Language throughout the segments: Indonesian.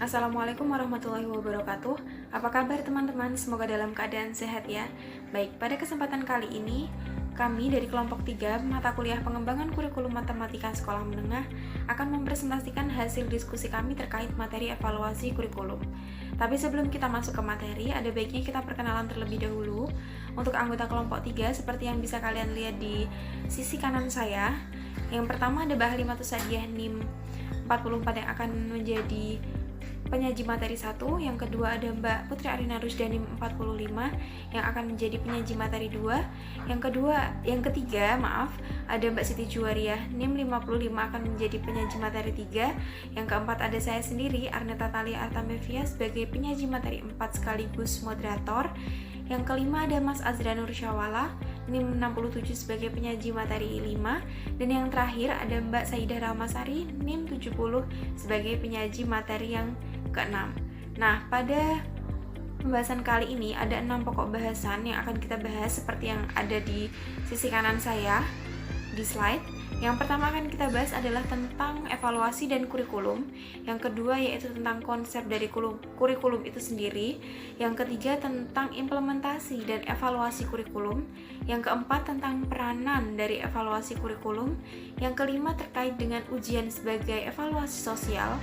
Assalamualaikum warahmatullahi wabarakatuh. Apa kabar teman-teman? Semoga dalam keadaan sehat ya. Baik, pada kesempatan kali ini kami dari kelompok 3 mata kuliah pengembangan kurikulum matematika sekolah menengah akan mempresentasikan hasil diskusi kami terkait materi evaluasi kurikulum. Tapi sebelum kita masuk ke materi, ada baiknya kita perkenalan terlebih dahulu. Untuk anggota kelompok 3 seperti yang bisa kalian lihat di sisi kanan saya. Yang pertama ada Mbak Halimatus Sadiah NIM 44 yang akan menjadi penyaji materi 1, yang kedua ada Mbak Putri Arina Rusdani 45 yang akan menjadi penyaji materi 2, yang ketiga ada Mbak Siti Juwariah NIM 55 akan menjadi penyaji materi 3, yang keempat ada saya sendiri Arneta Talia Artamevia sebagai penyaji materi 4 sekaligus moderator, yang kelima ada Mas Azra Nur Syawala NIM 67 sebagai penyaji materi 5, dan yang terakhir ada Mbak Saidah Ramasari NIM 70 sebagai penyaji materi yang ke-6. Nah, pada pembahasan kali ini ada 6 pokok bahasan yang akan kita bahas seperti yang ada di sisi kanan saya di slide. Yang pertama akan kita bahas adalah tentang evaluasi dan kurikulum. Yang kedua yaitu tentang konsep dari kurikulum itu sendiri. Yang ketiga tentang implementasi dan evaluasi kurikulum. Yang keempat tentang peranan dari evaluasi kurikulum. Yang kelima terkait dengan ujian sebagai evaluasi sosial.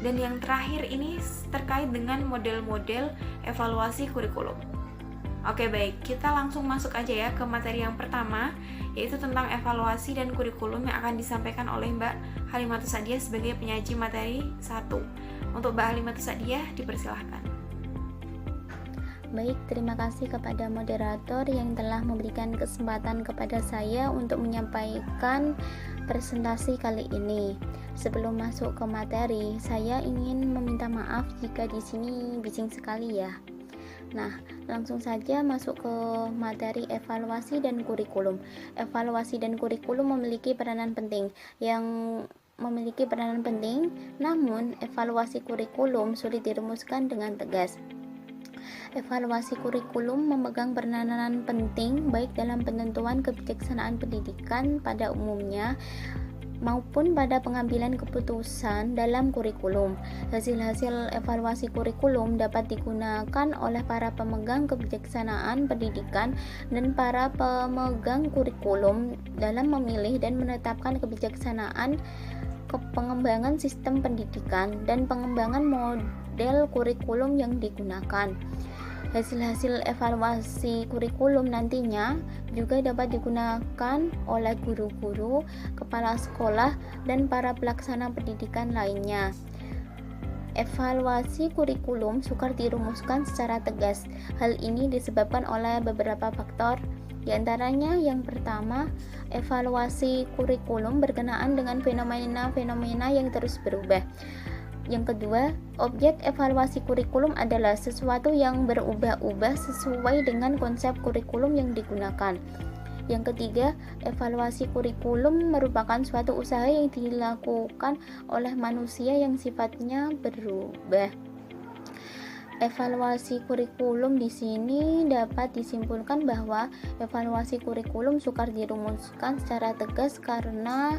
Dan yang terakhir ini terkait dengan model-model evaluasi kurikulum. Oke baik, kita langsung masuk aja ya ke materi yang pertama, yaitu tentang evaluasi dan kurikulum yang akan disampaikan oleh Mbak Halimatus Sadiah sebagai penyaji materi 1. Untuk Mbak Halimatus Sadiah, dipersilahkan. Baik, terima kasih kepada moderator yang telah memberikan kesempatan kepada saya untuk menyampaikan presentasi kali ini. Sebelum masuk ke materi, saya ingin meminta maaf jika di sini bising sekali ya. Nah, langsung saja masuk ke materi evaluasi dan kurikulum. Evaluasi dan kurikulum memiliki peranan penting, namun evaluasi kurikulum sulit dirumuskan dengan tegas. Evaluasi kurikulum memegang peranan penting baik dalam penentuan kebijaksanaan pendidikan pada umumnya maupun pada pengambilan keputusan dalam kurikulum. Hasil-hasil evaluasi kurikulum dapat digunakan oleh para pemegang kebijaksanaan pendidikan dan para pemegang kurikulum dalam memilih dan menetapkan kebijaksanaan pengembangan sistem pendidikan dan pengembangan model kurikulum yang digunakan. Hasil-hasil evaluasi kurikulum nantinya juga dapat digunakan oleh guru-guru, kepala sekolah, dan para pelaksana pendidikan lainnya. Evaluasi kurikulum sukar dirumuskan secara tegas. Hal ini disebabkan oleh beberapa faktor. Di antaranya yang pertama, evaluasi kurikulum berkenaan dengan fenomena-fenomena yang terus berubah. Yang kedua, objek evaluasi kurikulum adalah sesuatu yang berubah-ubah sesuai dengan konsep kurikulum yang digunakan. Yang ketiga, evaluasi kurikulum merupakan suatu usaha yang dilakukan oleh manusia yang sifatnya berubah. Evaluasi kurikulum di sini dapat disimpulkan bahwa evaluasi kurikulum sukar dirumuskan secara tegas karena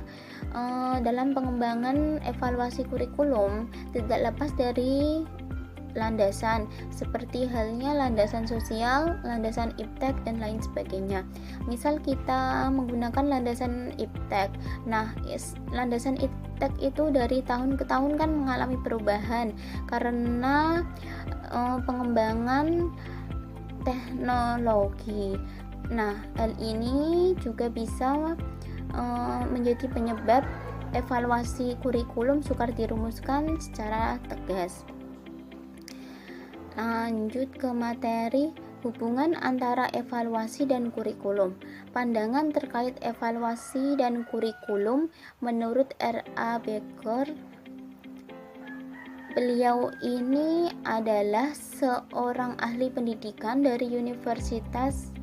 dalam pengembangan evaluasi kurikulum tidak lepas dari landasan seperti halnya landasan sosial, landasan iptek dan lain sebagainya. Misal kita menggunakan landasan iptek. Nah, landasan iptek itu dari tahun ke tahun kan mengalami perubahan karena pengembangan teknologi. Nah, hal ini juga bisa menjadi penyebab evaluasi kurikulum sukar dirumuskan secara tegas. Lanjut ke materi hubungan antara evaluasi dan kurikulum. Pandangan terkait evaluasi dan kurikulum menurut R.A. Becker. Beliau ini adalah seorang ahli pendidikan dari Universitas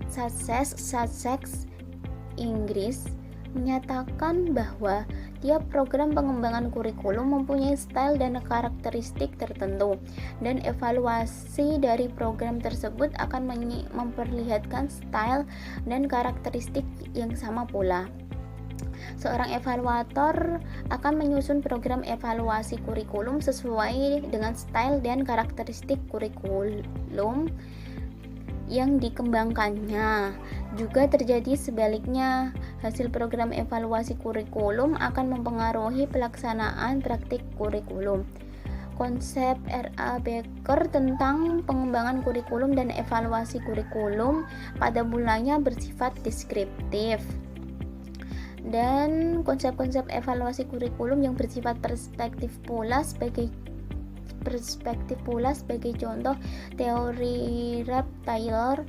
Sussex, Inggris, menyatakan bahwa tiap program pengembangan kurikulum mempunyai style dan karakteristik tertentu, dan evaluasi dari program tersebut akan memperlihatkan style dan karakteristik yang sama pula. Seorang evaluator akan menyusun program evaluasi kurikulum sesuai dengan style dan karakteristik kurikulum yang dikembangkannya. Juga terjadi sebaliknya, hasil program evaluasi kurikulum akan mempengaruhi pelaksanaan praktik kurikulum. Konsep R.A. Becker tentang pengembangan kurikulum dan evaluasi kurikulum pada mulanya bersifat deskriptif, dan konsep-konsep evaluasi kurikulum yang bersifat perspektif pula sebagai contoh teori Ralph Taylor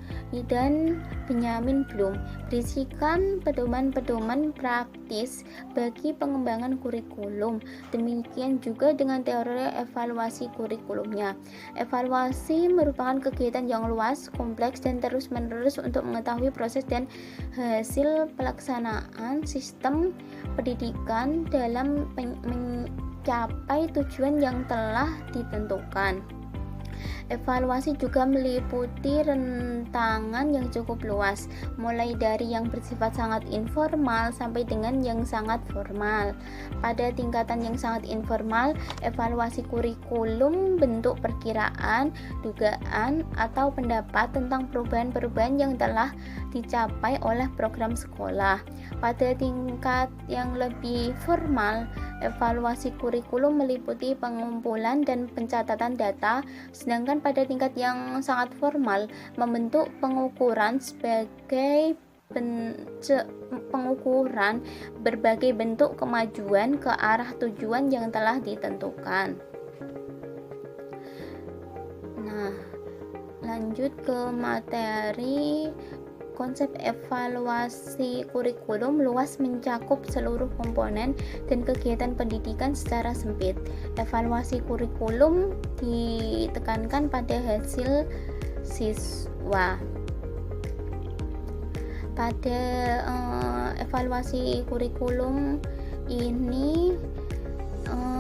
dan Benjamin Bloom berisikan pedoman-pedoman praktis bagi pengembangan kurikulum. Demikian juga dengan teori evaluasi kurikulumnya. Evaluasi merupakan kegiatan yang luas, kompleks, dan terus-menerus untuk mengetahui proses dan hasil pelaksanaan sistem pendidikan dalam mencapai tujuan yang telah ditentukan. Evaluasi juga meliputi rentangan yang cukup luas, mulai dari yang bersifat sangat informal sampai dengan yang sangat formal. Pada tingkatan yang sangat informal, evaluasi kurikulum bentuk perkiraan, dugaan, atau pendapat tentang perubahan-perubahan yang telah dicapai oleh program sekolah. Pada tingkat yang lebih formal, evaluasi kurikulum meliputi pengumpulan dan pencatatan data, sedangkan pada tingkat yang sangat formal membentuk pengukuran pengukuran berbagai bentuk kemajuan ke arah tujuan yang telah ditentukan. Nah, lanjut ke materi. Konsep evaluasi kurikulum luas mencakup seluruh komponen dan kegiatan pendidikan secara sempit. Evaluasi kurikulum ditekankan pada hasil siswa. Pada evaluasi kurikulum ini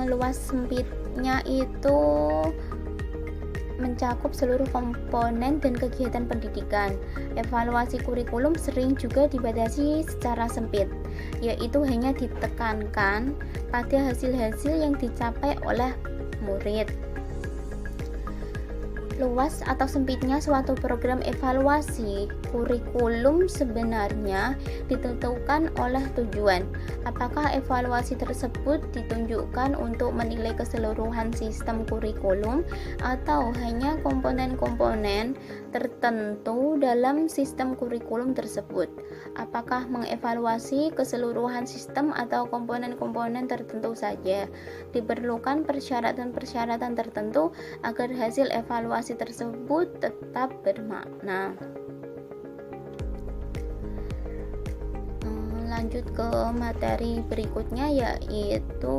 luas sempitnya itu mencakup seluruh komponen dan kegiatan pendidikan. Evaluasi kurikulum sering juga dibatasi secara sempit, yaitu hanya ditekankan pada hasil-hasil yang dicapai oleh murid. Luas atau sempitnya suatu program evaluasi kurikulum sebenarnya ditentukan oleh tujuan. Apakah evaluasi tersebut ditunjukkan untuk menilai keseluruhan sistem kurikulum atau hanya komponen-komponen tertentu dalam sistem kurikulum tersebut? Apakah mengevaluasi keseluruhan sistem atau komponen-komponen tertentu saja? Diperlukan persyaratan-persyaratan tertentu agar hasil evaluasi tersebut tetap bermakna. Lanjut ke materi berikutnya, yaitu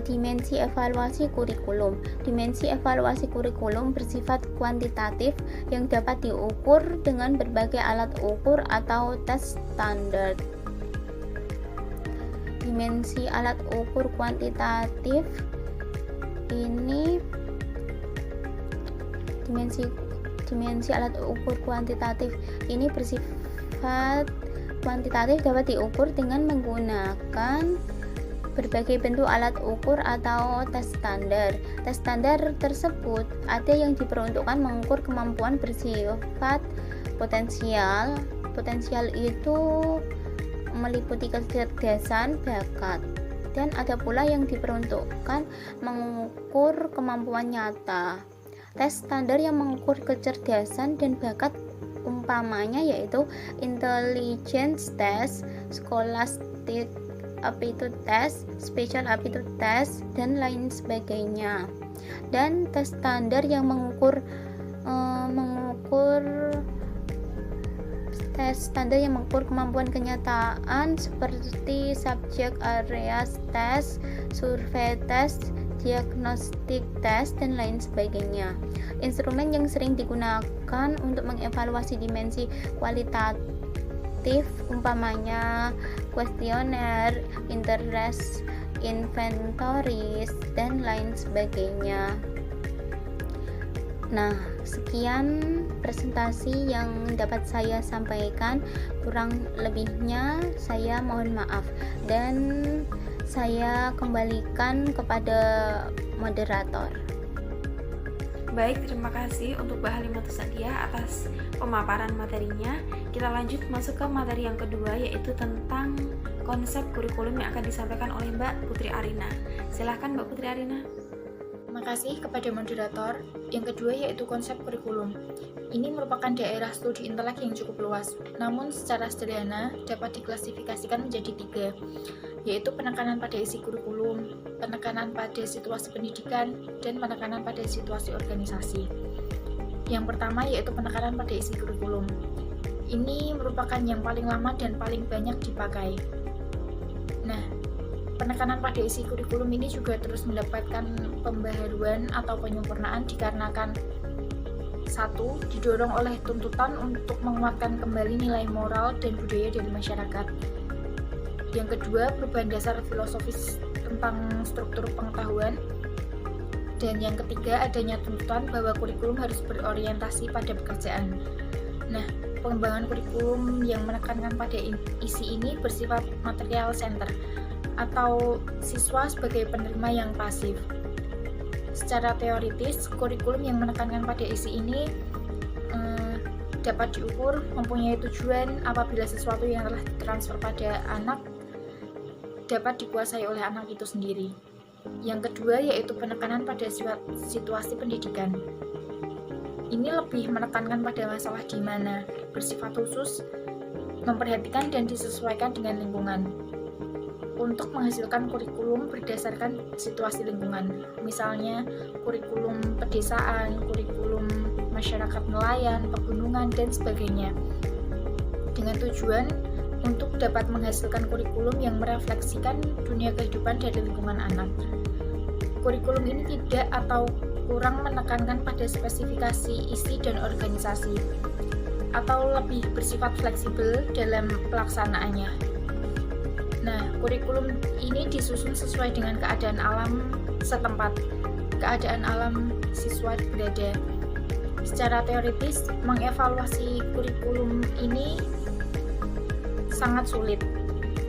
dimensi evaluasi kurikulum. Dimensi evaluasi kurikulum bersifat kuantitatif yang dapat diukur dengan berbagai alat ukur atau tes standar. Dimensi alat ukur kuantitatif ini dimensi alat ukur kuantitatif ini bersifat kuantitatif, dapat diukur dengan menggunakan berbagai bentuk alat ukur atau tes standar. Tes standar tersebut ada yang diperuntukkan mengukur kemampuan bersifat potensial. Potensial itu meliputi kecerdasan, bakat, dan ada pula yang diperuntukkan mengukur kemampuan nyata. Tes standar yang mengukur kecerdasan dan bakat umpamanya yaitu intelligence test, scholastic aptitude test, special aptitude test, dan lain sebagainya. Dan tes standar yang mengukur tes standar yang mengukur kemampuan kenyataan seperti subject area test, survei test, diagnostik test, dan lain sebagainya. Instrumen yang sering digunakan untuk mengevaluasi dimensi kualitatif umpamanya kuesioner, interest inventories, dan lain sebagainya. Nah, sekian presentasi yang dapat saya sampaikan. Kurang lebihnya saya mohon maaf dan saya kembalikan kepada moderator. Baik, terima kasih untuk Mbak Halimatus Sadiah atas pemaparan materinya. Kita lanjut masuk ke materi yang kedua, yaitu tentang konsep kurikulum yang akan disampaikan oleh Mbak Putri Arina. Silahkan Mbak Putri Arina. Terima kasih kepada moderator. Yang kedua yaitu konsep kurikulum. Ini merupakan daerah studi intelek yang cukup luas, namun secara sederhana dapat diklasifikasikan menjadi 3, yaitu penekanan pada isi kurikulum, penekanan pada situasi pendidikan, dan penekanan pada situasi organisasi. Yang pertama yaitu penekanan pada isi kurikulum. Ini merupakan yang paling lama dan paling banyak dipakai. Nah, penekanan pada isi kurikulum ini juga terus mendapatkan pembaharuan atau penyempurnaan dikarenakan 1. Didorong oleh tuntutan untuk menguatkan kembali nilai moral dan budaya dari masyarakat. Yang kedua, perubahan dasar filosofis tentang struktur pengetahuan. Dan yang ketiga, adanya tuntutan bahwa kurikulum harus berorientasi pada pekerjaan. Nah, pengembangan kurikulum yang menekankan pada isi ini bersifat material center atau siswa sebagai penerima yang pasif. Secara teoritis, kurikulum yang menekankan pada isi ini dapat diukur, mempunyai tujuan apabila sesuatu yang telah ditransfer pada anak dapat dikuasai oleh anak itu sendiri. Yang kedua yaitu penekanan pada situasi pendidikan. Ini lebih menekankan pada masalah di mana bersifat khusus, memperhatikan dan disesuaikan dengan lingkungan. Untuk menghasilkan kurikulum berdasarkan situasi lingkungan, misalnya kurikulum pedesaan, kurikulum masyarakat nelayan, pegunungan, dan sebagainya, dengan tujuan untuk dapat menghasilkan kurikulum yang merefleksikan dunia kehidupan dari lingkungan anak. Kurikulum ini tidak atau kurang menekankan pada spesifikasi isi dan organisasi, atau lebih bersifat fleksibel dalam pelaksanaannya. Nah, kurikulum ini disusun sesuai dengan keadaan alam setempat, keadaan alam siswa berada. Secara teoritis, mengevaluasi kurikulum ini sangat sulit,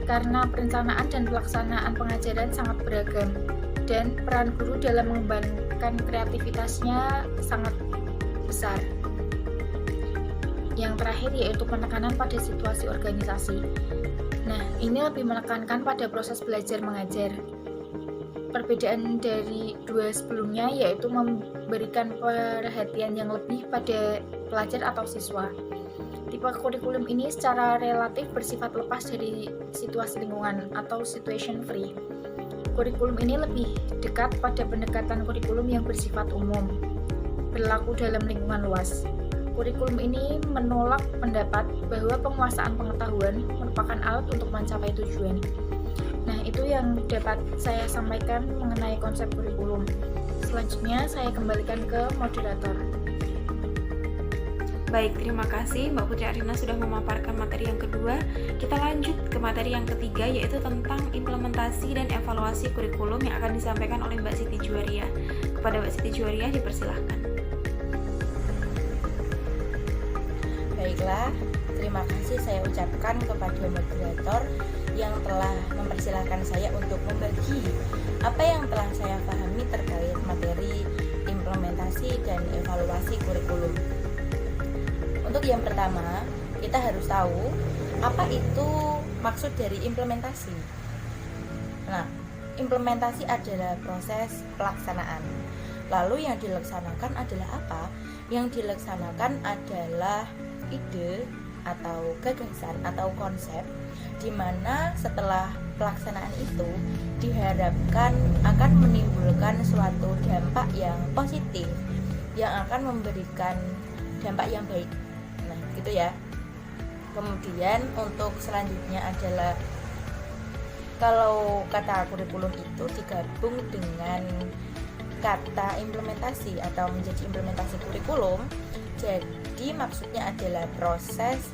karena perencanaan dan pelaksanaan pengajaran sangat beragam, dan peran guru dalam mengembangkan kreativitasnya sangat besar. Yang terakhir yaitu penekanan pada situasi organisasi. Nah, ini lebih menekankan pada proses belajar mengajar. Perbedaan dari 2 sebelumnya yaitu memberikan perhatian yang lebih pada pelajar atau siswa. Tipe kurikulum ini secara relatif bersifat lepas dari situasi lingkungan atau situation free. Kurikulum ini lebih dekat pada pendekatan kurikulum yang bersifat umum, berlaku dalam lingkungan luas. Kurikulum ini menolak pendapat bahwa penguasaan pengetahuan merupakan alat untuk mencapai tujuan. Nah, itu yang dapat saya sampaikan mengenai konsep kurikulum. Selanjutnya, saya kembalikan ke moderator. Baik, terima kasih Mbak Putri Arina sudah memaparkan materi yang kedua. Kita lanjut ke materi yang ketiga, yaitu tentang implementasi dan evaluasi kurikulum yang akan disampaikan oleh Mbak Siti Juwaria. Kepada Mbak Siti Juwaria, dipersilahkan. Baiklah, terima kasih saya ucapkan kepada moderator yang telah mempersilahkan saya untuk membagi apa yang telah saya pahami terkait materi implementasi dan evaluasi kurikulum. Untuk yang pertama, kita harus tahu apa itu maksud dari implementasi. Nah, implementasi adalah proses pelaksanaan. Lalu yang dilaksanakan adalah apa? Yang dilaksanakan adalah ide atau gagasan atau konsep, di mana setelah pelaksanaan itu diharapkan akan menimbulkan suatu dampak yang positif yang akan memberikan dampak yang baik. Nah, gitu ya. Kemudian untuk selanjutnya adalah kalau kata kurikulum itu digabung dengan kata implementasi atau menjadi implementasi kurikulum, jadi maksudnya adalah proses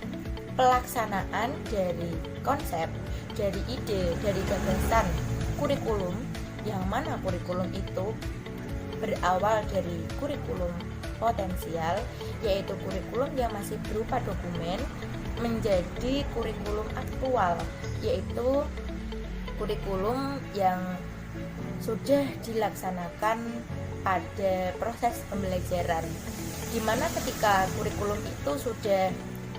pelaksanaan dari konsep, dari ide, dari gagasan kurikulum, yang mana kurikulum itu berawal dari kurikulum potensial, yaitu kurikulum yang masih berupa dokumen, menjadi kurikulum aktual, yaitu kurikulum yang sudah dilaksanakan pada proses pembelajaran, dimana ketika kurikulum itu sudah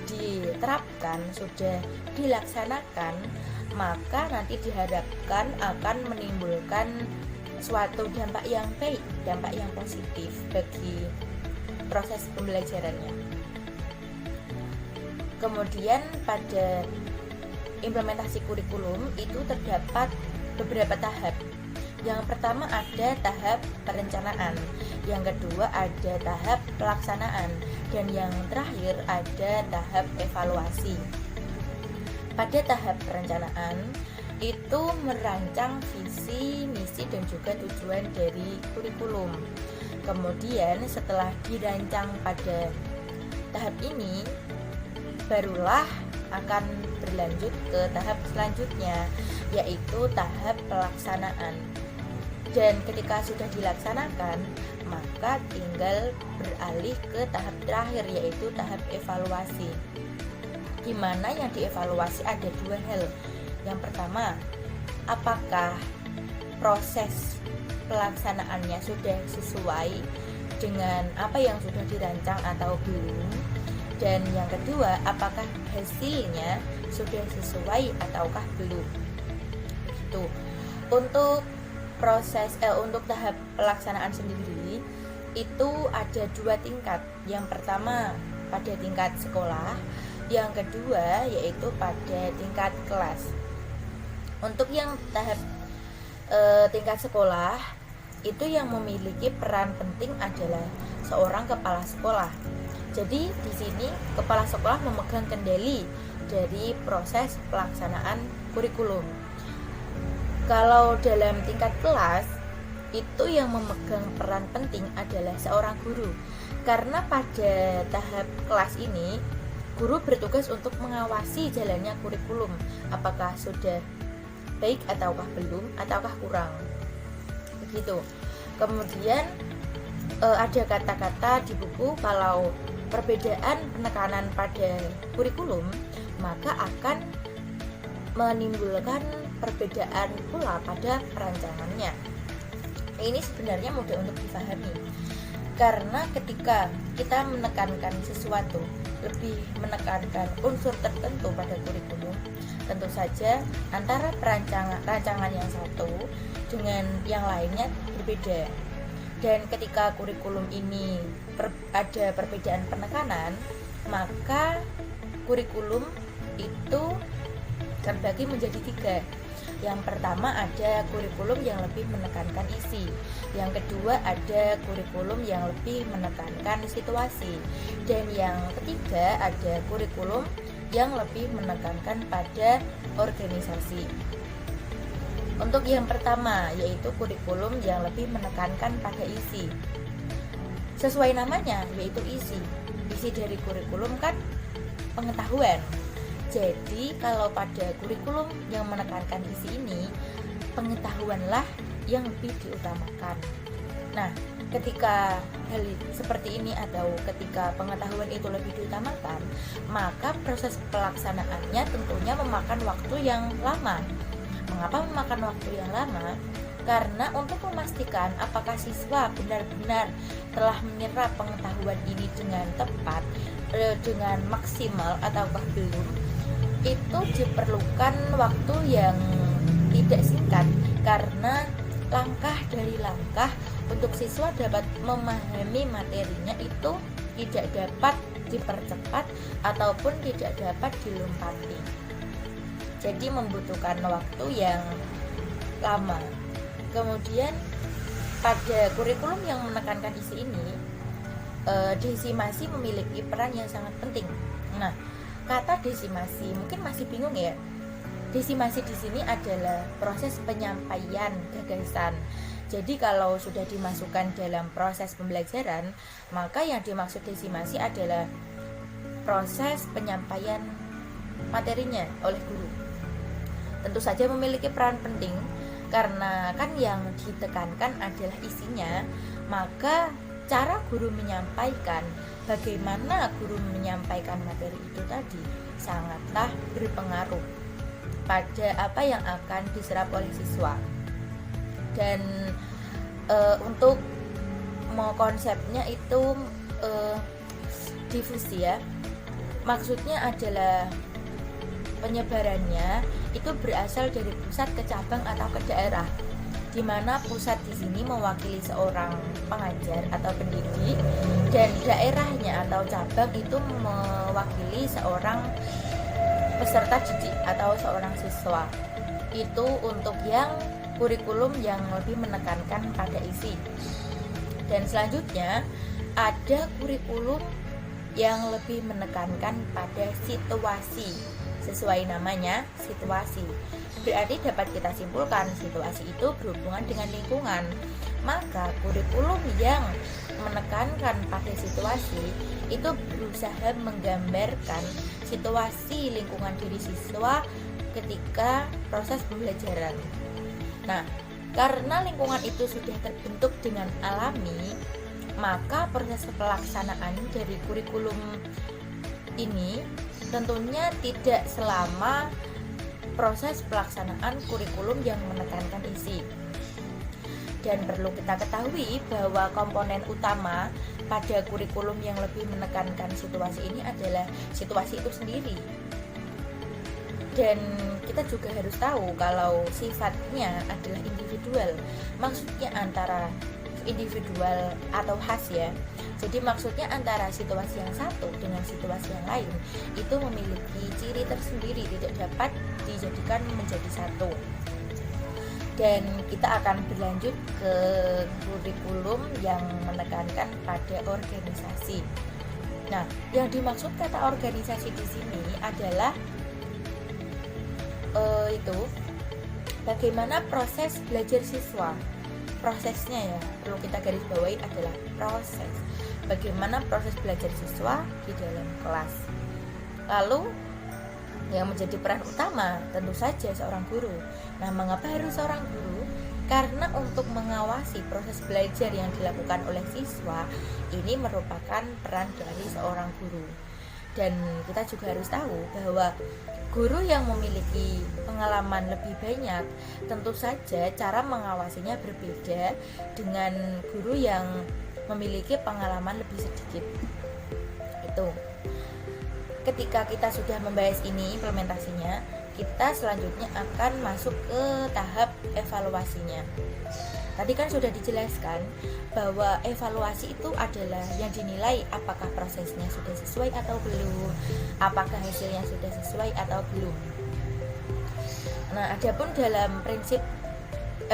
diterapkan, sudah dilaksanakan, maka nanti diharapkan akan menimbulkan suatu dampak yang baik, dampak yang positif bagi proses pembelajarannya. Kemudian pada implementasi kurikulum itu terdapat beberapa tahap. Yang pertama ada tahap perencanaan, yang kedua ada tahap pelaksanaan, dan yang terakhir ada tahap evaluasi. Pada tahap perencanaan itu merancang visi, misi, dan juga tujuan dari kurikulum. Kemudian setelah dirancang pada tahap ini, barulah akan berlanjut ke tahap selanjutnya, yaitu tahap pelaksanaan. Dan ketika sudah dilaksanakan, maka tinggal beralih ke tahap terakhir, yaitu tahap evaluasi, di mana yang dievaluasi ada dua hal. Yang pertama, apakah proses pelaksanaannya sudah sesuai dengan apa yang sudah dirancang atau belum. Dan yang kedua, apakah hasilnya sudah sesuai ataukah belum. Itu untuk untuk tahap pelaksanaan sendiri itu ada dua tingkat. Yang pertama pada tingkat sekolah, yang kedua yaitu pada tingkat kelas. Untuk yang tahap tingkat sekolah itu yang memiliki peran penting adalah seorang kepala sekolah. Jadi di sini kepala sekolah memegang kendali dari proses pelaksanaan kurikulum. Kalau dalam tingkat kelas itu yang memegang peran penting adalah seorang guru. Karena pada tahap kelas ini guru bertugas untuk mengawasi jalannya kurikulum, apakah sudah baik ataukah belum, ataukah kurang. Begitu. Kemudian ada kata-kata di buku kalau perbedaan penekanan pada kurikulum maka akan menimbulkan perbedaan pula pada perancangannya. Ini sebenarnya mudah untuk dipahami, karena ketika kita menekankan sesuatu, lebih menekankan unsur tertentu pada kurikulum, tentu saja antara rancangan yang satu dengan yang lainnya berbeda. Dan ketika kurikulum ini ada perbedaan penekanan, maka kurikulum itu terbagi menjadi tiga. Yang pertama ada kurikulum yang lebih menekankan isi, yang kedua ada kurikulum yang lebih menekankan situasi, dan yang ketiga ada kurikulum yang lebih menekankan pada organisasi. Untuk yang pertama yaitu kurikulum yang lebih menekankan pada isi. Sesuai namanya yaitu isi. Isi dari kurikulum kan pengetahuan. Jadi kalau pada kurikulum yang menekankan isi ini, pengetahuanlah yang lebih diutamakan. Nah, ketika hal seperti ini atau ketika pengetahuan itu lebih diutamakan, maka proses pelaksanaannya tentunya memakan waktu yang lama. Mengapa memakan waktu yang lama? Karena untuk memastikan apakah siswa benar-benar telah menyerap pengetahuan ini dengan tepat, dengan maksimal ataukah belum, itu diperlukan waktu yang tidak singkat, karena langkah dari langkah untuk siswa dapat memahami materinya itu tidak dapat dipercepat ataupun tidak dapat dilompati. Jadi membutuhkan waktu yang lama. Kemudian pada kurikulum yang menekankan isi ini, desimasi memiliki peran yang sangat penting. Nah, kata desimasi mungkin masih bingung ya. Desimasi di sini adalah proses penyampaian gagasan. Jadi kalau sudah dimasukkan dalam proses pembelajaran, maka yang dimaksud desimasi adalah proses penyampaian materinya oleh guru. Tentu saja memiliki peran penting, karena kan yang ditekankan adalah isinya, maka cara guru menyampaikan, bagaimana guru menyampaikan materi itu tadi sangatlah berpengaruh pada apa yang akan diserap oleh siswa. Dan untuk mau konsepnya itu difusi ya, maksudnya adalah penyebarannya itu berasal dari pusat ke cabang atau ke daerah, di mana pusat di sini mewakili seorang pengajar atau pendidik, dan daerahnya atau cabang itu mewakili seorang peserta didik atau seorang siswa. Itu untuk yang kurikulum yang lebih menekankan pada isi. Dan selanjutnya ada kurikulum yang lebih menekankan pada situasi. Sesuai namanya, situasi. Berarti dapat kita simpulkan situasi itu berhubungan dengan lingkungan. Maka kurikulum yang menekankan pada situasi itu berusaha menggambarkan situasi lingkungan diri siswa ketika proses pembelajaran. Nah, karena lingkungan itu sudah terbentuk dengan alami, maka proses pelaksanaan dari kurikulum ini tentunya tidak selama proses pelaksanaan kurikulum yang menekankan isi. Dan perlu kita ketahui bahwa komponen utama pada kurikulum yang lebih menekankan situasi ini adalah situasi itu sendiri. Dan kita juga harus tahu kalau sifatnya adalah individual. Maksudnya antara individual atau khas ya. Jadi maksudnya antara situasi yang satu dengan situasi yang lain itu memiliki ciri tersendiri, tidak dapat dijadikan menjadi satu. Dan kita akan berlanjut ke kurikulum yang menekankan pada organisasi. Nah, yang dimaksud kata organisasi di sini adalah itu bagaimana proses belajar siswa. Prosesnya ya, perlu kita garis bawahi adalah proses. Bagaimana proses belajar siswa di dalam kelas. Lalu yang menjadi peran utama tentu saja seorang guru. Nah, mengapa harus seorang guru? Karena untuk mengawasi proses belajar yang dilakukan oleh siswa ini merupakan peran dari seorang guru. Dan kita juga harus tahu bahwa guru yang memiliki pengalaman lebih banyak tentu saja cara mengawasinya berbeda dengan guru yang memiliki pengalaman lebih sedikit. Itu. Ketika kita sudah membahas ini implementasinya, kita selanjutnya akan masuk ke tahap evaluasinya. Tadi kan sudah dijelaskan bahwa evaluasi itu adalah yang dinilai apakah prosesnya sudah sesuai atau belum, apakah hasilnya sudah sesuai atau belum. Nah, adapun dalam prinsip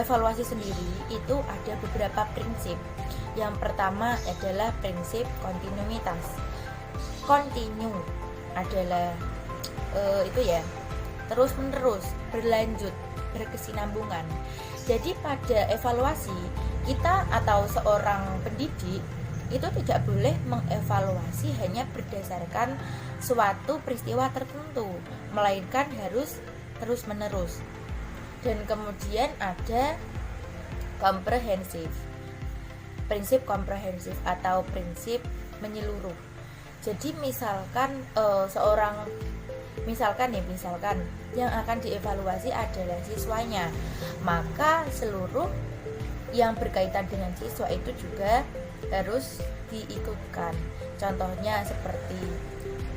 evaluasi sendiri itu ada beberapa prinsip. Yang pertama adalah prinsip kontinuitas. Kontinu adalah itu ya, terus menerus, berlanjut, berkesinambungan. Jadi pada evaluasi kita atau seorang pendidik itu tidak boleh mengevaluasi hanya berdasarkan suatu peristiwa tertentu, melainkan harus terus menerus. Dan kemudian ada komprehensif, prinsip komprehensif atau prinsip menyeluruh. Jadi misalkan misalkan yang akan dievaluasi adalah siswanya, maka seluruh yang berkaitan dengan siswa itu juga harus diikutkan. Contohnya seperti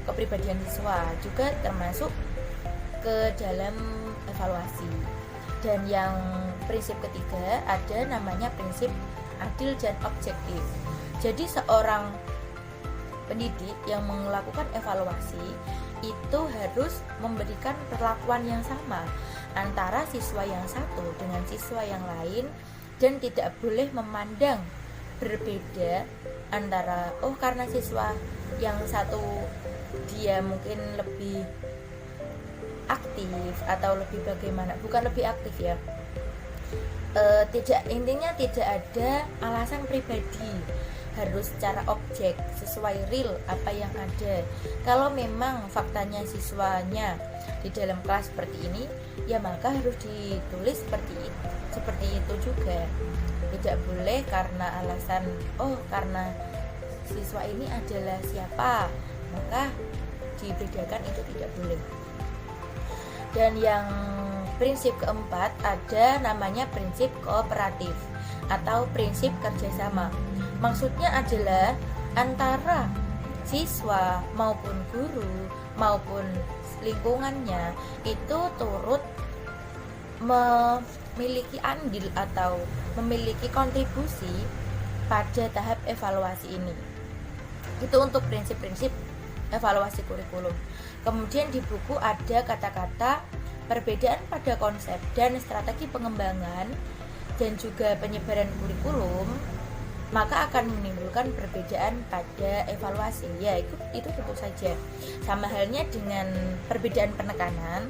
kepribadian siswa juga termasuk ke dalam evaluasi. Dan yang prinsip ketiga ada namanya prinsip adil dan objektif. Jadi seorang pendidik yang melakukan evaluasi itu harus memberikan perlakuan yang sama antara siswa yang satu dengan siswa yang lain, dan tidak boleh memandang berbeda antara karena siswa yang satu dia mungkin lebih aktif atau lebih bagaimana, bukan lebih aktif ya, intinya tidak ada alasan pribadi, harus secara objek sesuai real apa yang ada. Kalau memang faktanya siswanya di dalam kelas seperti ini, ya maka harus ditulis seperti itu, seperti itu juga. Tidak boleh karena alasan karena siswa ini adalah siapa maka dibedakan, itu tidak boleh. Dan yang prinsip keempat ada namanya prinsip kooperatif atau prinsip kerjasama. Maksudnya adalah antara siswa maupun guru maupun lingkungannya itu turut memiliki andil atau memiliki kontribusi pada tahap evaluasi ini. Itu untuk prinsip-prinsip evaluasi kurikulum. Kemudian di buku ada kata-kata perbedaan pada konsep dan strategi pengembangan dan juga penyebaran kurikulum, maka akan menimbulkan perbedaan pada evaluasi. Ya, itu tentu saja. Sama halnya dengan perbedaan penekanan.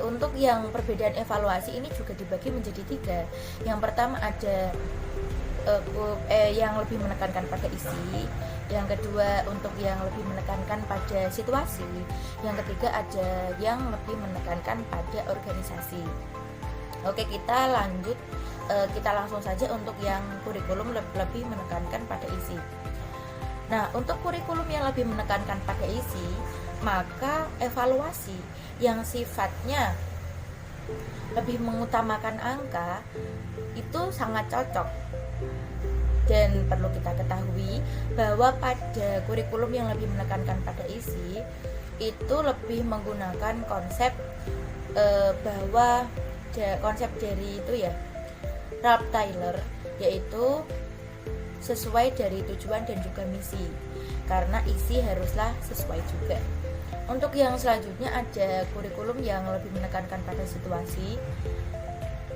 Untuk yang perbedaan evaluasi ini juga dibagi menjadi 3. Yang pertama ada yang lebih menekankan pada isi, yang kedua untuk yang lebih menekankan pada situasi, yang ketiga ada yang lebih menekankan pada organisasi. Oke, kita lanjut, kita langsung saja untuk yang kurikulum lebih menekankan pada isi. Nah, untuk kurikulum yang lebih menekankan pada isi, maka evaluasi yang sifatnya lebih mengutamakan angka itu sangat cocok. Dan perlu kita ketahui bahwa pada kurikulum yang lebih menekankan pada isi itu lebih menggunakan konsep bahwa konsep dari itu ya Ralph Taylor, yaitu sesuai dari tujuan dan juga misi, karena isi haruslah sesuai juga. Untuk yang selanjutnya ada kurikulum yang lebih menekankan pada situasi,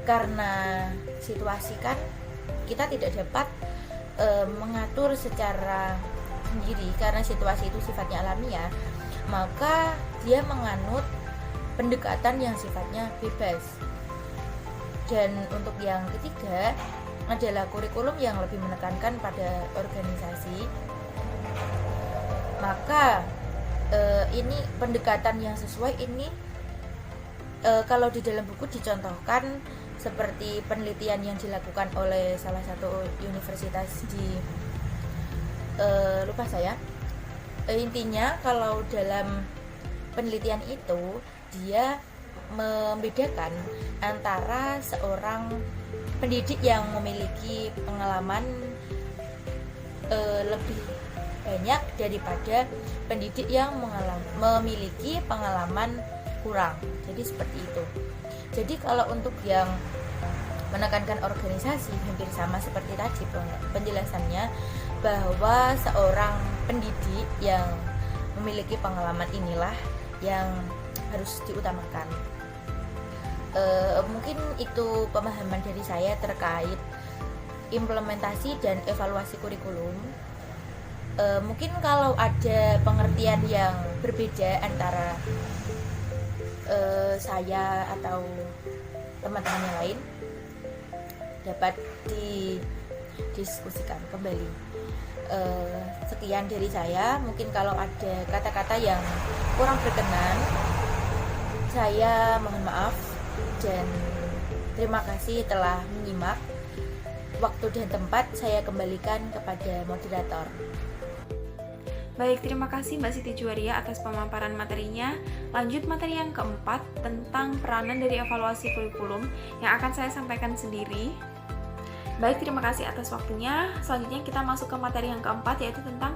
karena situasi kan kita tidak dapat mengatur secara sendiri karena situasi itu sifatnya alamiah, maka dia menganut pendekatan yang sifatnya bebas. Dan untuk yang ketiga adalah kurikulum yang lebih menekankan pada organisasi, maka ini pendekatan yang sesuai ini kalau di dalam buku dicontohkan seperti penelitian yang dilakukan oleh salah satu universitas di lupa saya. Intinya kalau dalam penelitian itu dia membedakan antara seorang pendidik yang memiliki pengalaman lebih banyak daripada pendidik yang memiliki pengalaman kurang. Jadi seperti itu. Jadi kalau untuk yang menekankan organisasi hampir sama seperti tadi penjelasannya, bahwa seorang pendidik yang memiliki pengalaman inilah yang harus diutamakan. Mungkin itu pemahaman dari saya terkait implementasi dan evaluasi kurikulum. Mungkin kalau ada pengertian yang berbeda antara saya atau teman-teman yang lain, dapat didiskusikan kembali. Sekian dari saya. Mungkin kalau ada kata-kata yang kurang berkenan, saya mohon maaf dan terima kasih telah menyimak. Waktu dan tempat saya kembalikan kepada moderator. Baik, terima kasih Mbak Siti Juwaria atas pemaparan materinya. Lanjut materi yang keempat tentang peranan dari evaluasi kurikulum yang akan saya sampaikan sendiri. Baik, terima kasih atas waktunya. Selanjutnya kita masuk ke materi yang keempat, yaitu tentang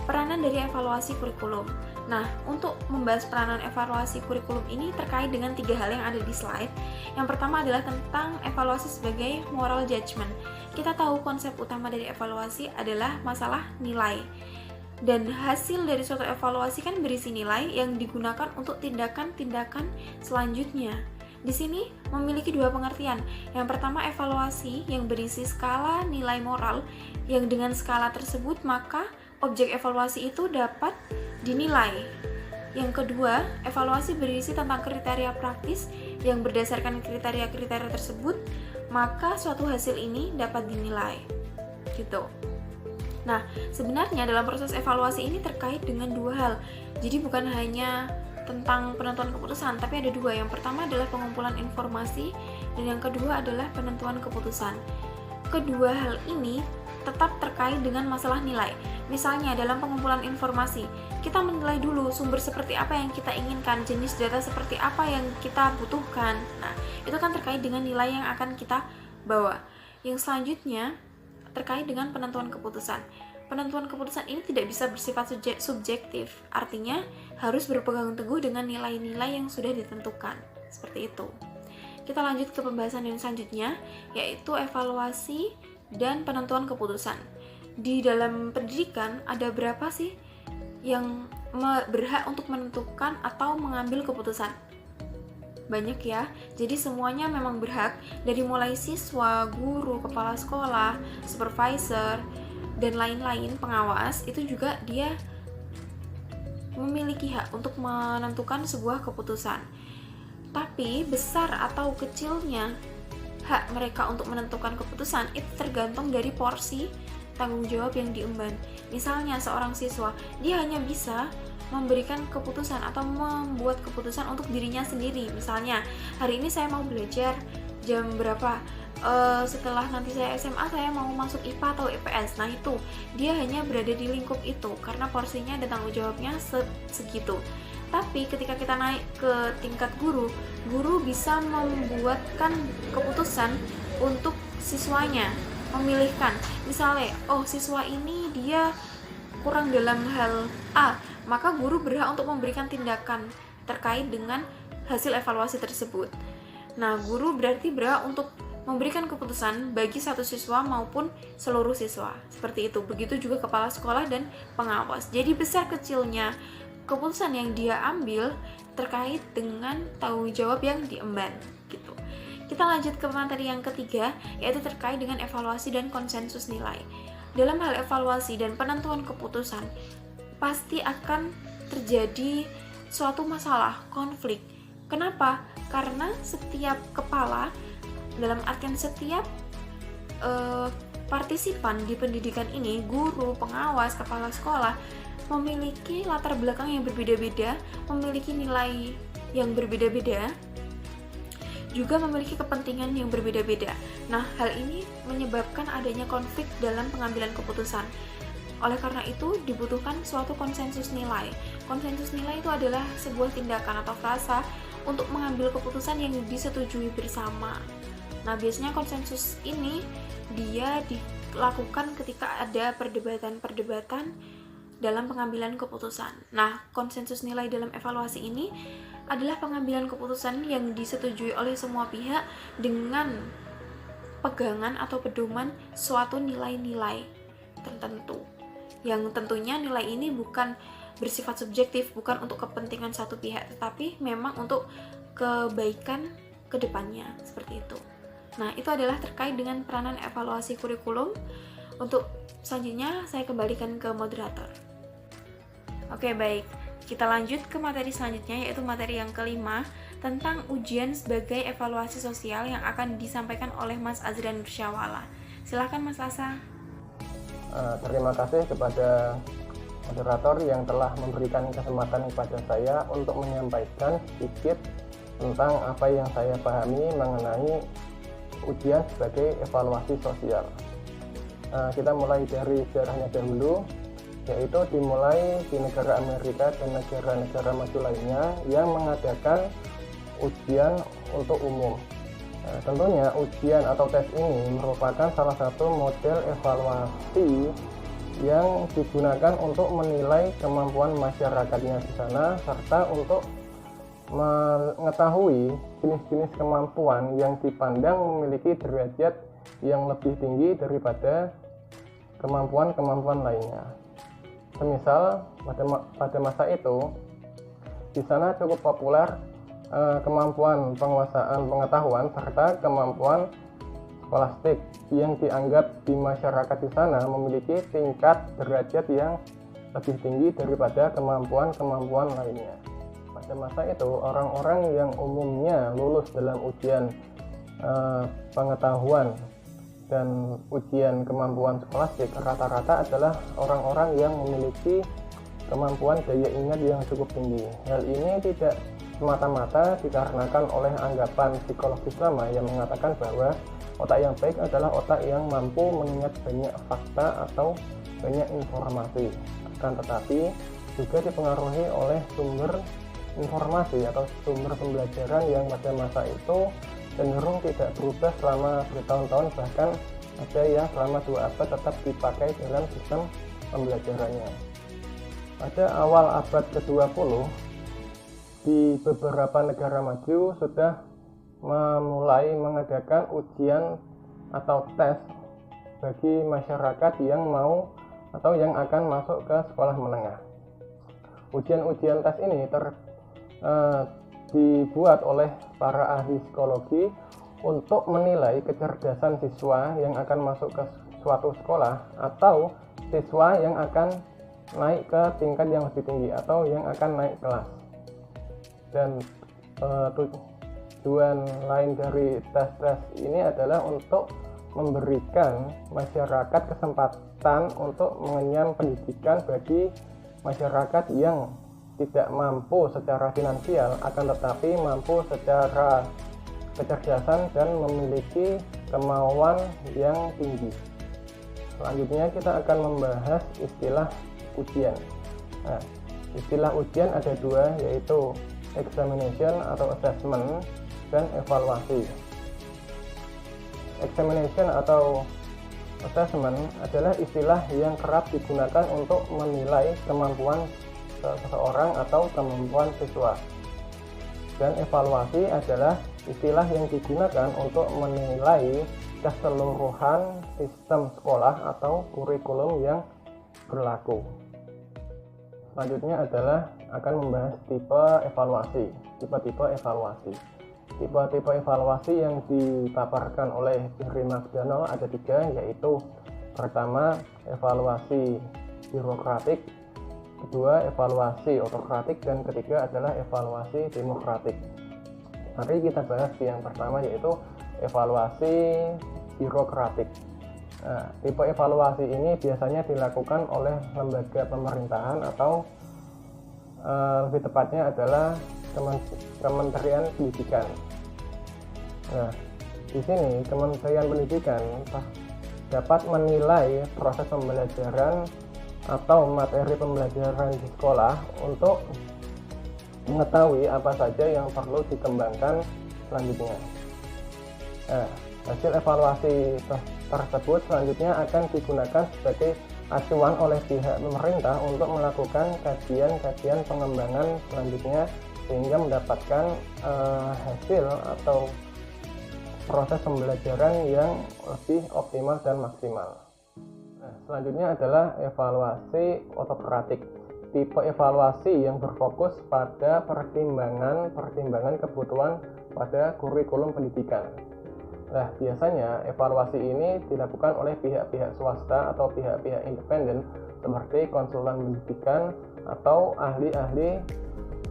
peranan dari evaluasi kurikulum. Nah, untuk membahas peranan evaluasi kurikulum ini terkait dengan 3 hal yang ada di slide. Yang pertama adalah tentang evaluasi sebagai moral judgment. Kita tahu konsep utama dari evaluasi adalah masalah nilai. Dan hasil dari suatu evaluasi kan berisi nilai yang digunakan untuk tindakan-tindakan selanjutnya. Di sini memiliki 2 pengertian. Yang pertama, evaluasi yang berisi skala nilai moral, yang dengan skala tersebut maka objek evaluasi itu dapat dinilai. Yang kedua, evaluasi berisi tentang kriteria praktis yang berdasarkan kriteria-kriteria tersebut maka suatu hasil ini dapat dinilai. Gitu. Nah, sebenarnya dalam proses evaluasi ini terkait dengan 2 hal. Jadi bukan hanya tentang penentuan keputusan, tapi ada 2. Yang pertama adalah pengumpulan informasi, dan yang kedua adalah penentuan keputusan. Kedua hal ini tetap terkait dengan masalah nilai. Misalnya dalam pengumpulan informasi, kita menilai dulu sumber seperti apa yang kita inginkan, jenis data seperti apa yang kita butuhkan. Nah, itu kan terkait dengan nilai yang akan kita bawa. Yang selanjutnya terkait dengan penentuan keputusan. Penentuan keputusan ini tidak bisa bersifat subjektif, artinya harus berpegang teguh dengan nilai-nilai yang sudah ditentukan. Seperti itu. Kita lanjut ke pembahasan yang selanjutnya, yaitu evaluasi dan penentuan keputusan. Di dalam pendidikan ada berapa sih yang berhak untuk menentukan atau mengambil keputusan? Banyak ya, jadi semuanya memang berhak, dari mulai siswa, guru, kepala sekolah, supervisor, dan lain-lain, pengawas, itu juga dia memiliki hak untuk menentukan sebuah keputusan. Tapi besar atau kecilnya hak mereka untuk menentukan keputusan itu tergantung dari porsi tanggung jawab yang diemban. Misalnya seorang siswa, dia hanya bisa memberikan keputusan atau membuat keputusan untuk dirinya sendiri. Misalnya, hari ini saya mau belajar jam berapa, setelah nanti saya SMA saya mau masuk IPA atau IPS. Nah itu, dia hanya berada di lingkup itu karena porsinya dan tanggung jawabnya segitu. Tapi ketika kita naik ke tingkat guru bisa membuatkan keputusan untuk siswanya, memilihkan. Misalnya, siswa ini dia kurang dalam hal A, maka guru berhak untuk memberikan tindakan terkait dengan hasil evaluasi tersebut. Nah, guru berarti berhak untuk memberikan keputusan bagi satu siswa maupun seluruh siswa. Seperti itu. Begitu juga kepala sekolah dan pengawas. Jadi besar kecilnya keputusan yang dia ambil terkait dengan tanggung jawab yang diemban gitu. Kita lanjut ke materi yang ketiga, yaitu terkait dengan evaluasi dan konsensus nilai. Dalam hal evaluasi dan penentuan keputusan, pasti akan terjadi suatu masalah, konflik. Kenapa? Karena setiap kepala, dalam artian setiap partisipan di pendidikan ini, guru, pengawas, kepala sekolah, memiliki latar belakang yang berbeda-beda, memiliki nilai yang berbeda-beda, juga memiliki kepentingan yang berbeda-beda. Nah, hal ini menyebabkan adanya konflik dalam pengambilan keputusan. Oleh karena itu, dibutuhkan suatu konsensus nilai. Konsensus nilai itu adalah sebuah tindakan atau frasa untuk mengambil keputusan yang disetujui bersama. Nah, biasanya konsensus ini dia dilakukan ketika ada perdebatan-perdebatan dalam pengambilan keputusan. Nah, konsensus nilai dalam evaluasi ini adalah pengambilan keputusan yang disetujui oleh semua pihak dengan pegangan atau pedoman suatu nilai-nilai tertentu. Yang tentunya nilai ini bukan bersifat subjektif, bukan untuk kepentingan satu pihak, tetapi memang untuk kebaikan kedepannya, seperti itu. Nah, itu adalah terkait dengan peranan evaluasi kurikulum. Untuk selanjutnya, saya kembalikan ke moderator. Oke, baik. Kita lanjut ke materi selanjutnya, yaitu materi yang kelima, tentang ujian sebagai evaluasi sosial yang akan disampaikan oleh Mas Azrian Nursyawala. Silakan Mas Asa. Terima kasih kepada moderator yang telah memberikan kesempatan kepada saya untuk menyampaikan sedikit tentang apa yang saya pahami mengenai ujian sebagai evaluasi sosial. Kita mulai dari sejarahnya dahulu, yaitu dimulai di negara Amerika dan negara-negara maju lainnya yang mengadakan ujian untuk umum. Tentunya ujian atau tes ini merupakan salah satu model evaluasi yang digunakan untuk menilai kemampuan masyarakatnya di sana, serta untuk mengetahui jenis-jenis kemampuan yang dipandang memiliki derajat yang lebih tinggi daripada kemampuan-kemampuan lainnya. Semisal pada masa itu di sana cukup populer kemampuan penguasaan pengetahuan serta kemampuan skolastik yang dianggap di masyarakat di sana memiliki tingkat derajat yang lebih tinggi daripada kemampuan-kemampuan lainnya. Pada masa itu orang-orang yang umumnya lulus dalam ujian pengetahuan dan ujian kemampuan skolastik rata-rata adalah orang-orang yang memiliki kemampuan daya ingat yang cukup tinggi. Hal ini tidak semata-mata dikarenakan oleh anggapan psikologis lama yang mengatakan bahwa otak yang baik adalah otak yang mampu mengingat banyak fakta atau banyak informasi. Akan tetapi juga dipengaruhi oleh sumber informasi atau sumber pembelajaran yang pada masa itu cenderung tidak berubah selama bertahun-tahun, bahkan ada yang selama 2 abad tetap dipakai dalam sistem pembelajarannya. Pada awal abad ke-20, di beberapa negara maju sudah memulai mengadakan ujian atau tes bagi masyarakat yang mau atau yang akan masuk ke sekolah menengah. Ujian-ujian tes ini dibuat oleh para ahli psikologi untuk menilai kecerdasan siswa yang akan masuk ke suatu sekolah atau siswa yang akan naik ke tingkat yang lebih tinggi atau yang akan naik kelas. Dan tujuan lain dari tes-tes ini adalah untuk memberikan masyarakat kesempatan untuk mengenyam pendidikan bagi masyarakat yang tidak mampu secara finansial akan tetapi mampu secara kecerdasan dan memiliki kemauan yang tinggi. Selanjutnya kita akan membahas istilah ujian. Nah, istilah ujian ada 2, yaitu examination atau assessment dan evaluasi. Examination atau assessment adalah istilah yang kerap digunakan untuk menilai kemampuan seseorang atau kemampuan siswa. Dan evaluasi adalah istilah yang digunakan untuk menilai keseluruhan sistem sekolah atau kurikulum yang berlaku. Selanjutnya adalah akan membahas tipe evaluasi, tipe-tipe evaluasi. Tipe-tipe evaluasi yang dipaparkan oleh Barry McDonald ada 3, yaitu pertama evaluasi birokratik, kedua evaluasi otokratik, dan ketiga adalah evaluasi demokratik. Mari kita bahas yang pertama, yaitu evaluasi birokratik. Nah, tipe evaluasi ini biasanya dilakukan oleh lembaga pemerintahan atau lebih tepatnya adalah Kementerian Pendidikan. Nah, di sini Kementerian Pendidikan dapat menilai proses pembelajaran atau materi pembelajaran di sekolah untuk mengetahui apa saja yang perlu dikembangkan selanjutnya. Nah, hasil evaluasi tersebut selanjutnya akan digunakan sebagai acuan oleh pihak pemerintah untuk melakukan kajian-kajian pengembangan selanjutnya sehingga mendapatkan hasil atau proses pembelajaran yang lebih optimal dan maksimal. Nah, selanjutnya adalah evaluasi otokratik. Tipe evaluasi yang berfokus pada pertimbangan kebutuhan pada kurikulum pendidikan. Nah, biasanya evaluasi ini dilakukan oleh pihak-pihak swasta atau pihak-pihak independen seperti konsulen pendidikan atau ahli-ahli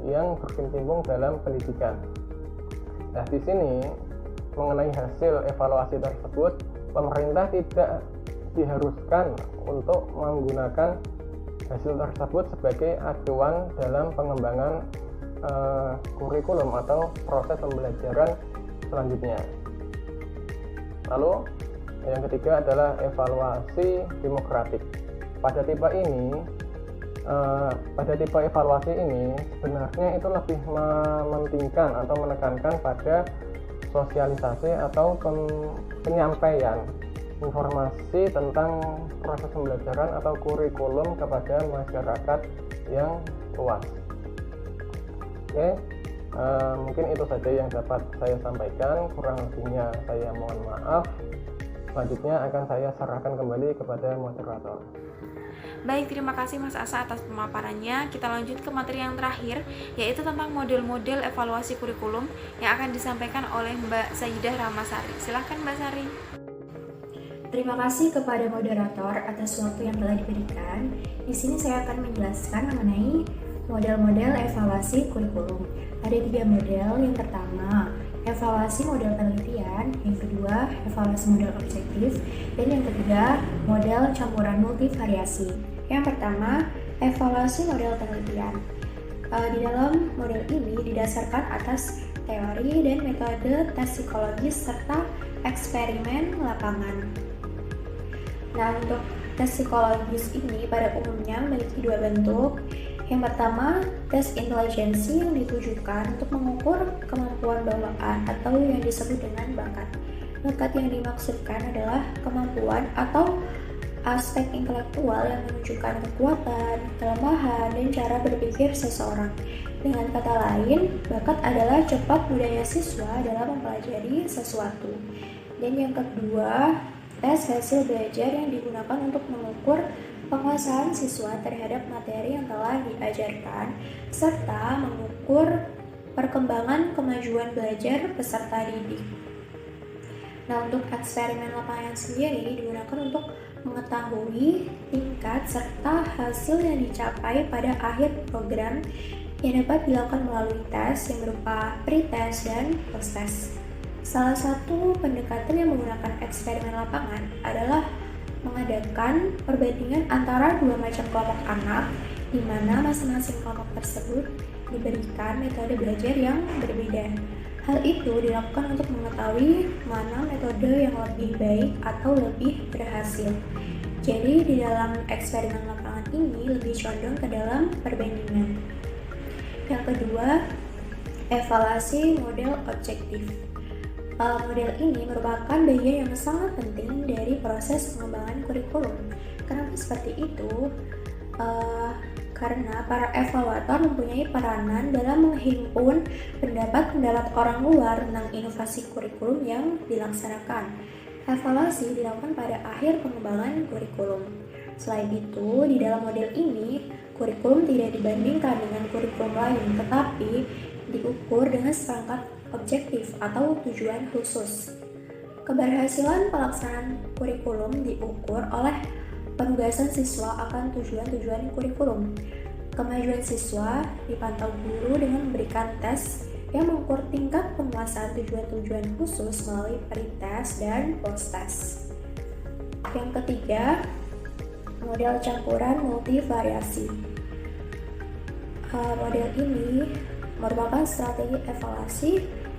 yang berkecimpung dalam pendidikan. Nah, di sini mengenai hasil evaluasi tersebut, pemerintah tidak diharuskan untuk menggunakan hasil tersebut sebagai acuan dalam pengembangan kurikulum atau proses pembelajaran selanjutnya. Lalu yang ketiga adalah evaluasi demokratik. Pada tipe evaluasi ini sebenarnya itu lebih mementingkan atau menekankan pada sosialisasi atau penyampaian informasi tentang proses pembelajaran atau kurikulum kepada masyarakat yang luas. Oke, mungkin itu saja yang dapat saya sampaikan, kurang lebihnya saya mohon maaf. Selanjutnya akan saya serahkan kembali kepada moderator. Baik, terima kasih Mas Asa atas pemaparannya. Kita lanjut ke materi yang terakhir, yaitu tentang model-model evaluasi kurikulum yang akan disampaikan oleh Mbak Saidah Ramasari. Silahkan Mbak Sari. Terima kasih kepada moderator atas waktu yang telah diberikan. Di sini saya akan menjelaskan mengenai model-model evaluasi kurikulum. Ada 3 model. Yang pertama, evaluasi model penelitian, yang kedua, evaluasi model objektif, dan yang ketiga, model campuran multivariasi. Yang pertama, evaluasi model penelitian. Di dalam model ini didasarkan atas teori dan metode tes psikologis serta eksperimen lapangan. Nah, untuk tes psikologis ini pada umumnya memiliki dua bentuk. Yang pertama, tes intelijensi yang ditujukan untuk mengukur kemampuan bawaan atau yang disebut dengan bakat. Bakat yang dimaksudkan adalah kemampuan atau aspek intelektual yang menunjukkan kekuatan, kelemahan, dan cara berpikir seseorang. Dengan kata lain, bakat adalah cepat mudahnya siswa dalam mempelajari sesuatu. Dan yang kedua, tes hasil belajar yang digunakan untuk mengukur penguasaan siswa terhadap materi yang telah diajarkan, serta mengukur perkembangan kemajuan belajar peserta didik. Nah, untuk eksperimen lapangan sendiri digunakan untuk mengetahui tingkat serta hasil yang dicapai pada akhir program yang dapat dilakukan melalui tes yang berupa pre-test dan post-test. Salah satu pendekatan yang menggunakan eksperimen lapangan adalah mengadakan perbandingan antara dua macam kelompok anak, di mana masing-masing kelompok tersebut diberikan metode belajar yang berbeda. Hal itu dilakukan untuk mengetahui mana metode yang lebih baik atau lebih berhasil. Jadi di dalam eksperimen lapangan ini lebih condong ke dalam perbandingan. Yang kedua, evaluasi model objektif. Model ini merupakan bagian yang sangat penting dari proses pengembangan kurikulum. Kenapa seperti itu? Karena para evaluator mempunyai peranan dalam menghimpun pendapat-pendapat orang luar tentang inovasi kurikulum yang dilaksanakan. Evaluasi dilakukan pada akhir pengembangan kurikulum. Selain itu, di dalam model ini, kurikulum tidak dibandingkan dengan kurikulum lain, tetapi diukur dengan seperangkat objektif atau tujuan khusus. Keberhasilan pelaksanaan kurikulum diukur oleh penugasan siswa akan tujuan-tujuan kurikulum. Kemajuan siswa dipantau guru dengan memberikan tes yang mengukur tingkat penguasaan tujuan-tujuan khusus melalui pre-test dan post-test. Yang ketiga, model campuran multivariasi. Model ini merupakan strategi evaluasi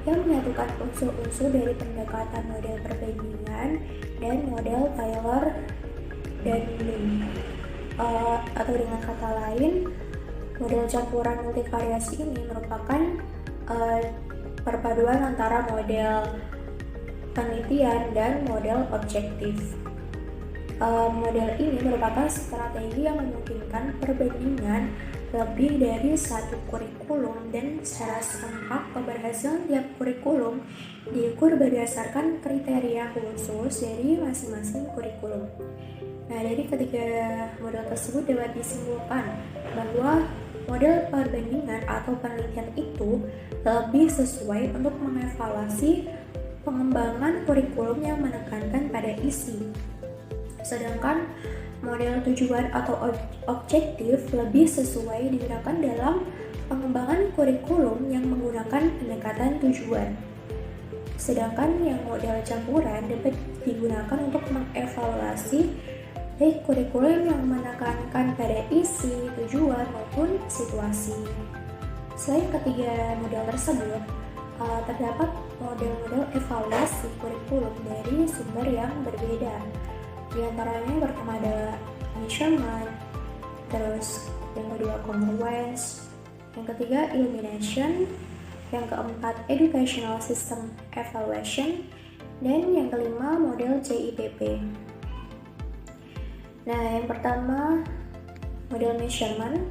yang menyatukan unsur-unsur dari pendekatan model perbandingan dan model Taylor dan Bloom. Atau dengan kata lain, model campuran multivariasi ini merupakan perpaduan antara model penelitian dan model objektif. Model ini merupakan strategi yang memungkinkan perbandingan lebih dari satu kurikulum dan secara serempak keberhasilan tiap kurikulum diukur berdasarkan kriteria khusus dari masing-masing kurikulum. Nah, dari ketiga model tersebut dapat disimpulkan bahwa model perbandingan atau penelitian itu lebih sesuai untuk mengevaluasi pengembangan kurikulum yang menekankan pada isi. Sedangkan model tujuan atau objektif lebih sesuai digunakan dalam pengembangan kurikulum yang menggunakan pendekatan tujuan. Sedangkan yang model campuran dapat digunakan untuk mengevaluasi baik kurikulum yang menekankan pada isi, tujuan, maupun situasi. Selain ketiga model tersebut, terdapat model-model evaluasi kurikulum dari sumber yang berbeda. Di antaranya yang pertama adalah measurement, terus yang kedua congruence, yang ketiga illumination, yang keempat educational system evaluation, dan yang kelima model CIPP. Nah, yang pertama model measurement.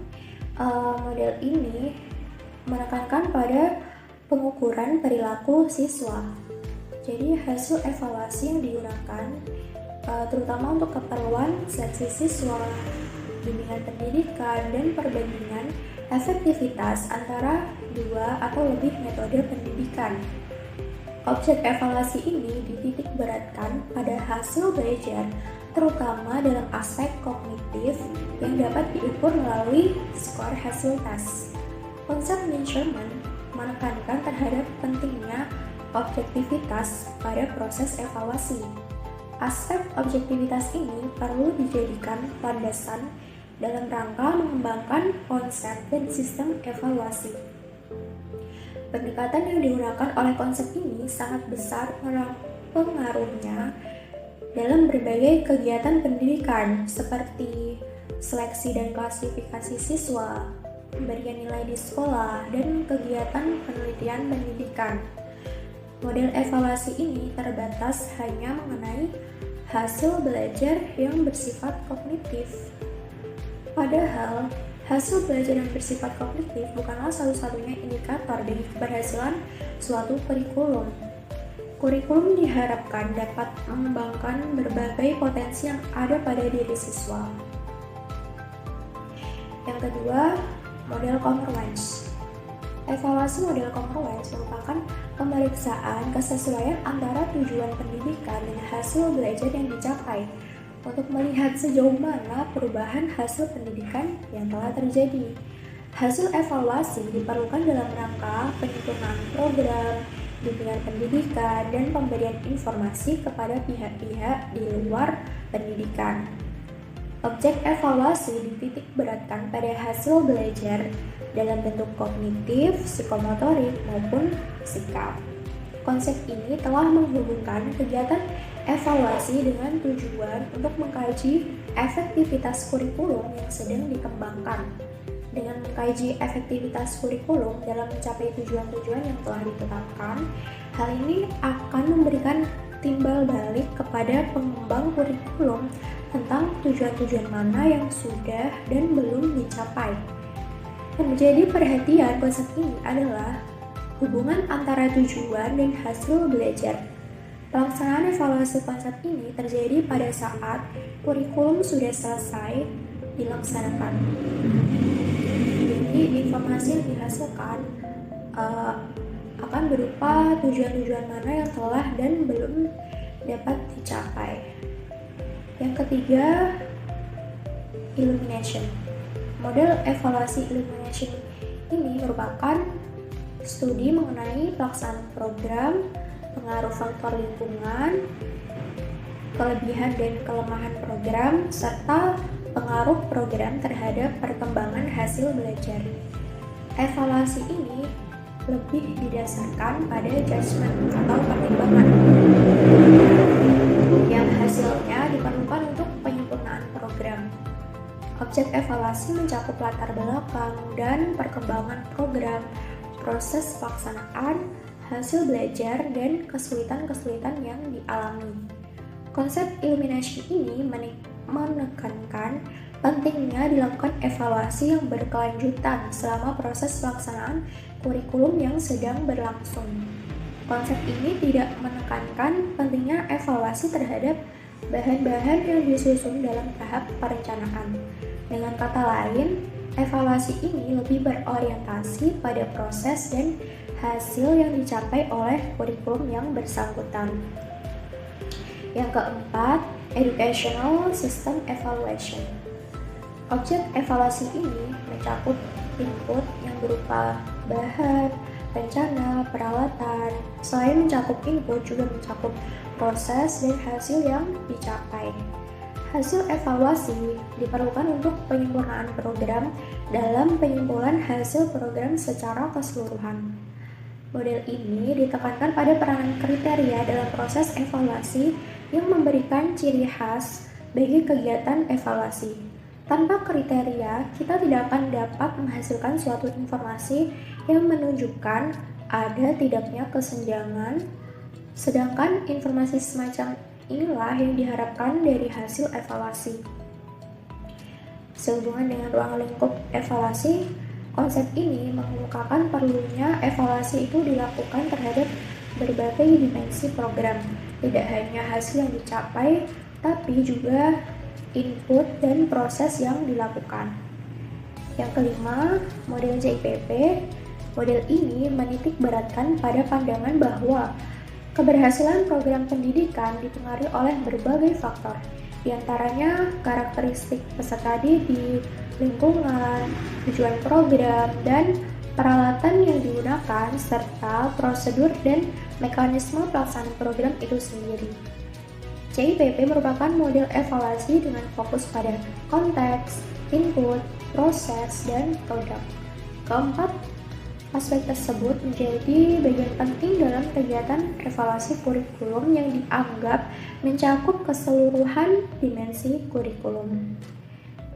Model ini menekankan pada pengukuran perilaku siswa. Jadi hasil evaluasi yang digunakan terutama untuk keperluan seleksi siswa, bimbingan pendidikan, dan perbandingan efektivitas antara dua atau lebih metode pendidikan. Objek evaluasi ini dititik beratkan pada hasil belajar, terutama dalam aspek kognitif yang dapat diukur melalui skor hasil tes. Konsep measurement menekankan terhadap pentingnya objektivitas pada proses evaluasi. Aspek objektivitas ini perlu dijadikan landasan dalam rangka mengembangkan konsep dan sistem evaluasi. Pendekatan yang digunakan oleh konsep ini sangat besar pengaruhnya dalam berbagai kegiatan pendidikan seperti seleksi dan klasifikasi siswa, pemberian nilai di sekolah, dan kegiatan penelitian pendidikan. Model evaluasi ini terbatas hanya mengenai hasil belajar yang bersifat kognitif. Padahal, hasil belajar yang bersifat kognitif bukanlah satu-satunya indikator dari keberhasilan suatu kurikulum. Kurikulum diharapkan dapat mengembangkan berbagai potensi yang ada pada diri siswa. Yang kedua, model congruence. Evaluasi model congruence merupakan pemeriksaan kesesuaian antara tujuan pendidikan dan hasil belajar yang dicapai untuk melihat sejauh mana perubahan hasil pendidikan yang telah terjadi. Hasil evaluasi diperlukan dalam rangka penyempurnaan program, bimbingan pendidikan, dan pemberian informasi kepada pihak-pihak di luar pendidikan. Objek evaluasi dititik beratkan pada hasil belajar dalam bentuk kognitif, psikomotorik, maupun sikap. Konsep ini telah menghubungkan kegiatan evaluasi dengan tujuan untuk mengkaji efektivitas kurikulum yang sedang dikembangkan. Dengan mengkaji efektivitas kurikulum dalam mencapai tujuan-tujuan yang telah ditetapkan, hal ini akan memberikan timbal balik kepada pengembang kurikulum tentang tujuan-tujuan mana yang sudah dan belum dicapai. Yang menjadi perhatian konsep ini adalah hubungan antara tujuan dan hasil belajar. Pelaksanaan evaluasi konsep ini terjadi pada saat kurikulum sudah selesai dilaksanakan. Jadi, informasi yang dihasilkan akan berupa tujuan-tujuan mana yang telah dan belum dapat dicapai. Yang ketiga, illumination. Model evaluasi illumination ini merupakan studi mengenai pelaksanaan program, pengaruh faktor lingkungan, kelebihan dan kelemahan program, serta pengaruh program terhadap perkembangan hasil belajar. Evaluasi ini lebih didasarkan pada judgement atau pertimbangan yang hasilnya diperlukan untuk penyempurnaan program. Objek evaluasi mencakup latar belakang dan perkembangan program, proses pelaksanaan, hasil belajar, dan kesulitan-kesulitan yang dialami. Konsep illumination ini menekankan pentingnya dilakukan evaluasi yang berkelanjutan selama proses pelaksanaan kurikulum yang sedang berlangsung. Konsep ini tidak menekankan pentingnya evaluasi terhadap bahan-bahan yang disusun dalam tahap perencanaan. Dengan kata lain, evaluasi ini lebih berorientasi pada proses dan hasil yang dicapai oleh kurikulum yang bersangkutan. Yang keempat, educational system evaluation. Objek evaluasi ini mencakup input yang berupa bahan, rencana, peralatan. Selain mencakup input, juga mencakup proses dan hasil yang dicapai. Hasil evaluasi diperlukan untuk penyempurnaan program dalam penyimpulan hasil program secara keseluruhan. Model ini ditekankan pada peranan kriteria dalam proses evaluasi yang memberikan ciri khas bagi kegiatan evaluasi. Tanpa kriteria, kita tidak akan dapat menghasilkan suatu informasi yang menunjukkan ada tidaknya kesenjangan, sedangkan informasi semacam inilah yang diharapkan dari hasil evaluasi. Sehubungan dengan ruang lingkup evaluasi, konsep ini mengemukakan perlunya evaluasi itu dilakukan terhadap berbagai dimensi program, tidak hanya hasil yang dicapai, tapi juga input dan proses yang dilakukan. Yang kelima, model JPP. Model ini menitik beratkan pada pandangan bahwa keberhasilan program pendidikan dipengaruhi oleh berbagai faktor, di antaranya karakteristik peserta didik, lingkungan, tujuan program, dan peralatan yang digunakan, serta prosedur dan mekanisme pelaksanaan program itu sendiri. JPP merupakan model evaluasi dengan fokus pada konteks, input, proses, dan produk. Keempat, aspek tersebut menjadi bagian penting dalam kegiatan evaluasi kurikulum yang dianggap mencakup keseluruhan dimensi kurikulum.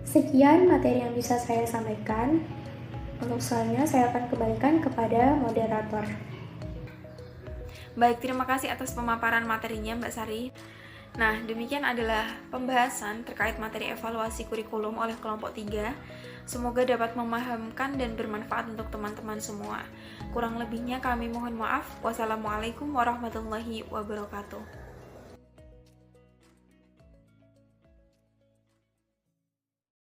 Sekian materi yang bisa saya sampaikan. Untuk selanjutnya saya akan kembalikan kepada moderator. Baik, terima kasih atas pemaparan materinya Mbak Sari. Nah, demikian adalah pembahasan terkait materi evaluasi kurikulum oleh kelompok 3. Semoga dapat memahamkan dan bermanfaat untuk teman-teman semua. Kurang lebihnya kami mohon maaf. Wassalamualaikum warahmatullahi wabarakatuh.